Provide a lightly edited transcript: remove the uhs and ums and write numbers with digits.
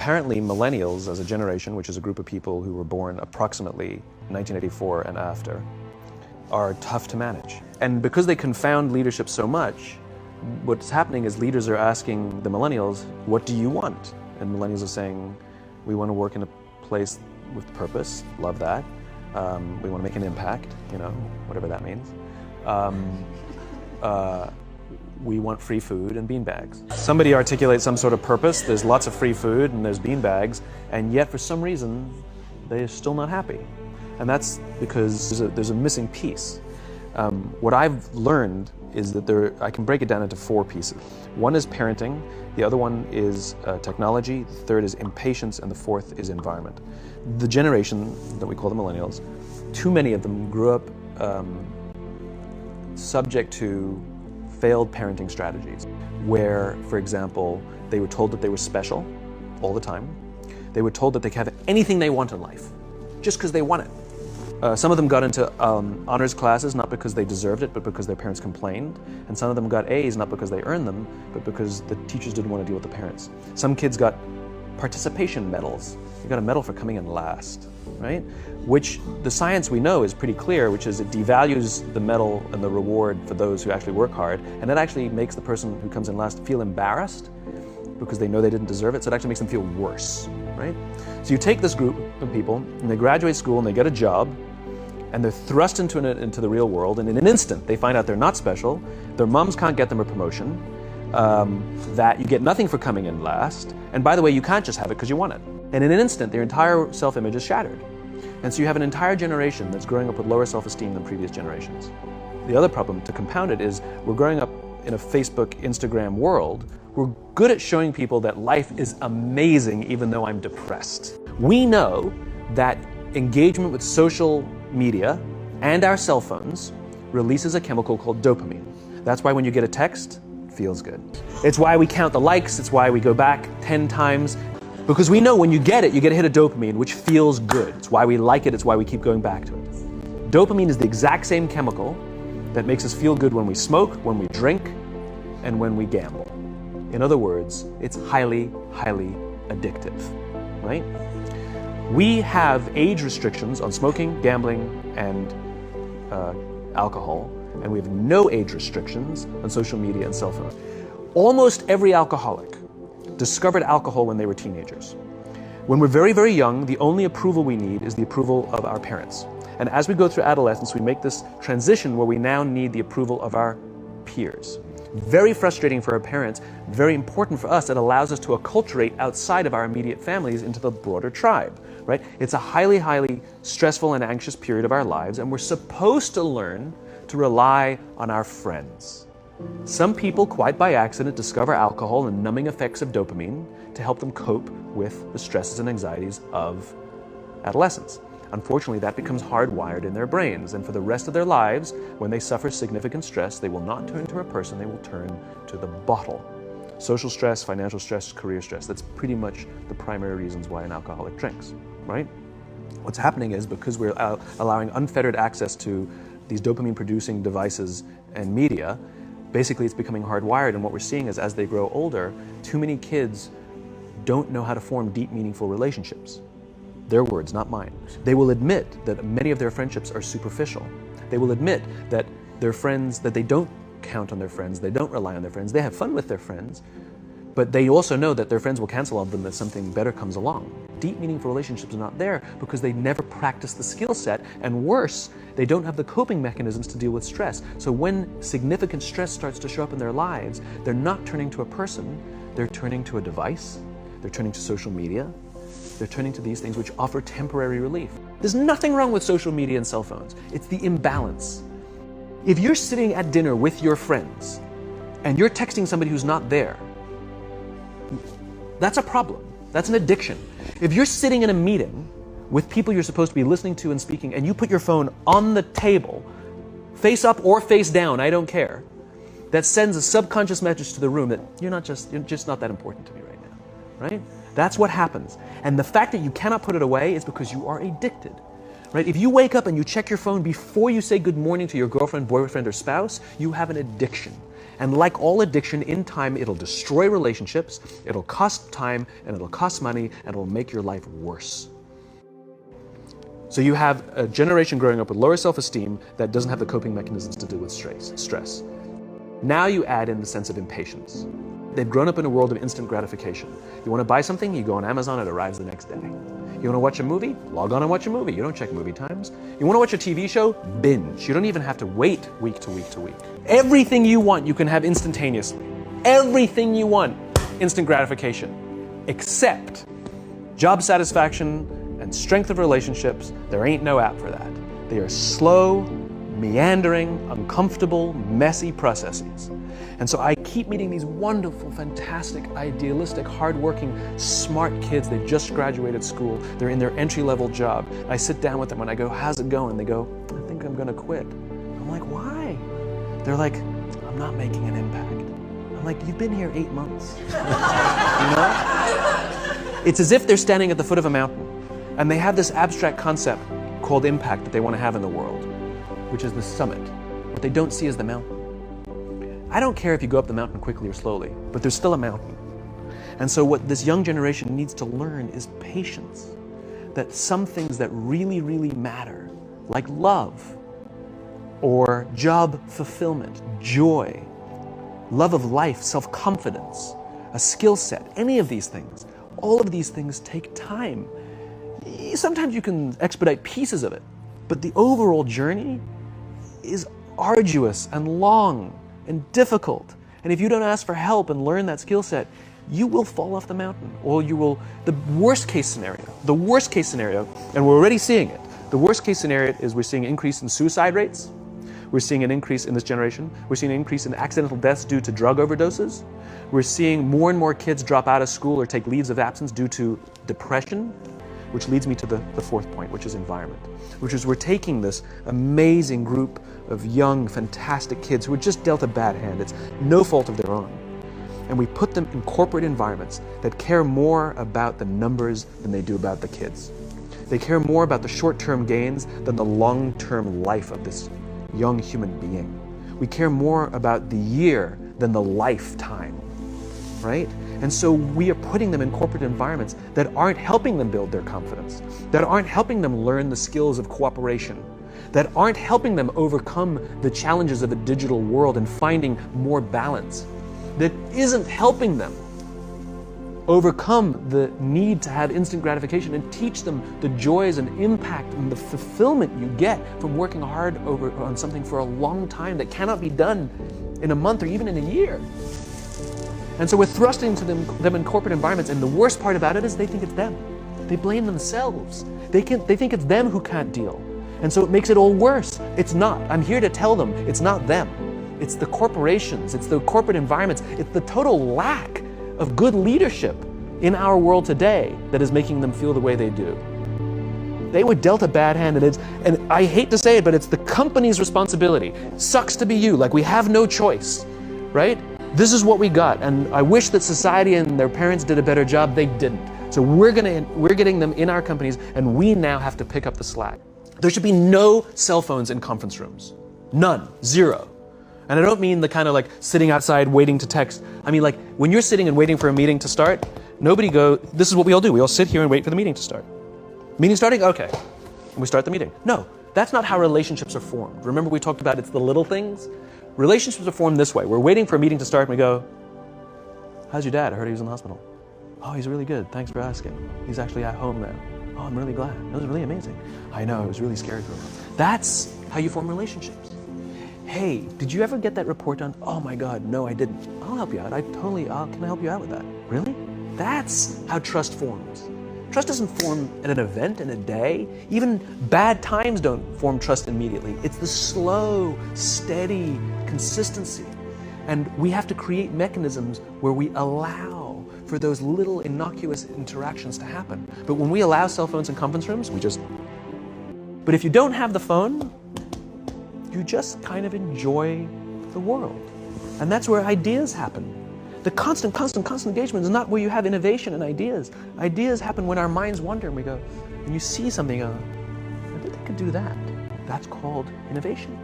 apparently millennials as a generation, which is a group of people who were born approximately 1984 and after, are tough to manage. And because they confound leadership so much, what's happening is leaders are asking the millennials, what do you want? And millennials are saying, we want to work in a place with purpose, love that. We want to make an impact, you know, whatever that means. We want free food and beanbags. Somebody articulates some sort of purpose, there's lots of free food and there's beanbags, and yet for some reason, they're still not happy. And that's because there's a missing piece. What I've learned is that I can break it down into 4 pieces. One is parenting, the other one is technology, the third is impatience, and the fourth is environment. The generation that we call the millennials, too many of them grew up subject to failed parenting strategies, where, for example, they were told that they were special all the time. They were told that they could have anything they want in life, just because they want it. Some of them got into honors classes, not because they deserved it, but because their parents complained. And some of them got A's, not because they earned them, but because the teachers didn't want to deal with the parents. Some kids got participation medals. You got a medal for coming in last, right? Which the science we know is pretty clear, which is it devalues the medal and the reward for those who actually work hard, and it actually makes the person who comes in last feel embarrassed because they know they didn't deserve it, so it actually makes them feel worse, right? So you take this group of people, and they graduate school, and they get a job, and they're thrust into the real world, and in an instant, they find out they're not special, their moms can't get them a promotion, that you get nothing for coming in last, and by the way, you can't just have it because you want it. And in an instant, their entire self-image is shattered. And so you have an entire generation that's growing up with lower self-esteem than previous generations. The other problem, to compound it, is we're growing up in a Facebook, Instagram world. We're good at showing people that life is amazing even though I'm depressed. We know that engagement with social media and our cell phones releases a chemical called dopamine. That's why when you get a text, it feels good. It's why we count the likes, it's why we go back 10 times. Because we know when you get it, you get a hit of dopamine, which feels good. It's why we like it, it's why we keep going back to it. Dopamine is the exact same chemical that makes us feel good when we smoke, when we drink, and when we gamble. In other words, it's highly, highly addictive, right? We have age restrictions on smoking, gambling, and alcohol, and we have no age restrictions on social media and cell phones. Almost every alcoholic discovered alcohol when they were teenagers. When we're very, very young, the only approval we need is the approval of our parents. And as we go through adolescence, we make this transition where we now need the approval of our peers. Very frustrating for our parents, very important for us. It allows us to acculturate outside of our immediate families into the broader tribe, right? It's a highly, highly stressful and anxious period of our lives, and we're supposed to learn to rely on our friends. Some people, quite by accident, discover alcohol and numbing effects of dopamine to help them cope with the stresses and anxieties of adolescence. Unfortunately, that becomes hardwired in their brains, and for the rest of their lives, when they suffer significant stress, they will not turn to a person, they will turn to the bottle. Social stress, financial stress, career stress, that's pretty much the primary reasons why an alcoholic drinks, right? What's happening is because we're allowing unfettered access to these dopamine-producing devices and media, basically it's becoming hardwired, and what we're seeing is as they grow older, too many kids don't know how to form deep, meaningful relationships. Their words, not mine. They will admit that many of their friendships are superficial. They will admit that their friends, that they don't count on their friends, they don't rely on their friends, they have fun with their friends, but they also know that their friends will cancel on them if something better comes along. Deep, meaningful relationships are not there because they never practice the skill set, and worse, they don't have the coping mechanisms to deal with stress. So when significant stress starts to show up in their lives, they're not turning to a person, they're turning to a device, they're turning to social media, they're turning to these things which offer temporary relief. There's nothing wrong with social media and cell phones. It's the imbalance. If you're sitting at dinner with your friends and you're texting somebody who's not there, that's a problem. That's an addiction. If you're sitting in a meeting with people you're supposed to be listening to and speaking, and you put your phone on the table, face up or face down, I don't care, that sends a subconscious message to the room that you're just not that important to me right now, right? That's what happens. And the fact that you cannot put it away is because you are addicted, right? If you wake up and you check your phone before you say good morning to your girlfriend, boyfriend, or spouse, you have an addiction. And like all addiction, in time, it'll destroy relationships, it'll cost time, and it'll cost money, and it'll make your life worse. So you have a generation growing up with lower self-esteem that doesn't have the coping mechanisms to deal with stress. Now you add in the sense of impatience. They've grown up in a world of instant gratification. You want to buy something, you go on Amazon, it arrives the next day. You want to watch a movie? Log on and watch a movie. You don't check movie times. You want to watch a TV show? Binge. You don't even have to wait week to week to week. Everything you want, you can have instantaneously. Everything you want, instant gratification. Except job satisfaction and strength of relationships, there ain't no app for that. They are slow, meandering, uncomfortable, messy processes. And so I keep meeting these wonderful, fantastic, idealistic, hardworking, smart kids. They've just graduated school. They're in their entry-level job. I sit down with them and I go, how's it going? They go, I think I'm going to quit. I'm like, why? They're like, I'm not making an impact. I'm like, you've been here 8 months. You know? It's as if they're standing at the foot of a mountain and they have this abstract concept called impact that they want to have in the world, which is the summit. What they don't see is the mountain. I don't care if you go up the mountain quickly or slowly, but there's still a mountain. And so what this young generation needs to learn is patience. That some things that really, really matter, like love, or job fulfillment, joy, love of life, self-confidence, a skill set, any of these things, all of these things take time. Sometimes you can expedite pieces of it, but the overall journey is arduous and long and difficult. And if you don't ask for help and learn that skill set, you will fall off the mountain, or you will, the worst case scenario, and we're already seeing it, the worst case scenario is we're seeing an increase in suicide rates, we're seeing an increase in this generation, we're seeing an increase in accidental deaths due to drug overdoses, we're seeing more and more kids drop out of school or take leaves of absence due to depression, which leads me to the fourth point, which is environment, which is we're taking this amazing group of young, fantastic kids who are just dealt a bad hand. It's no fault of their own. And we put them in corporate environments that care more about the numbers than they do about the kids. They care more about the short-term gains than the long-term life of this young human being. We care more about the year than the lifetime, right? And so we are putting them in corporate environments that aren't helping them build their confidence, that aren't helping them learn the skills of cooperation, that aren't helping them overcome the challenges of a digital world and finding more balance, that isn't helping them overcome the need to have instant gratification and teach them the joys and impact and the fulfillment you get from working hard on something for a long time that cannot be done in a month or even in a year. And so we're thrusting to them in corporate environments, and the worst part about it is they think it's them. They blame themselves. They think it's them who can't deal. And so it makes it all worse. It's not. I'm here to tell them it's not them. It's the corporations, it's the corporate environments, it's the total lack of good leadership in our world today that is making them feel the way they do. They were dealt a bad hand, and I hate to say it, but it's the company's responsibility. Sucks to be you, like we have no choice, right? This is what we got, and I wish that society and their parents did a better job. They didn't. So we're getting them in our companies, and we now have to pick up the slack. There should be no cell phones in conference rooms. None. Zero. And I don't mean the kind of like sitting outside waiting to text. I mean like when you're sitting and waiting for a meeting to start, this is what we all do. We all sit here and wait for the meeting to start. Meeting starting? Okay. And we start the meeting. No, that's not how relationships are formed. Remember we talked about it's the little things? Relationships are formed this way. We're waiting for a meeting to start and we go, how's your dad? I heard he was in the hospital. Oh, he's really good. Thanks for asking. He's actually at home now. Oh, I'm really glad. That was really amazing. I know, it was really scary for him. That's how you form relationships. Hey, did you ever get that report done? Oh my God, no, I didn't. I'll help you out. Can I help you out with that? Really? That's how trust forms. Trust doesn't form at an event in a day. Even bad times don't form trust immediately. It's the slow, steady consistency. And we have to create mechanisms where we allow for those little innocuous interactions to happen. But when we allow cell phones in conference rooms, but if you don't have the phone, you just kind of enjoy the world. And that's where ideas happen. The constant engagement is not where you have innovation and ideas. Ideas happen when our minds wander and we go, and you see something, I think I could do that. That's called innovation.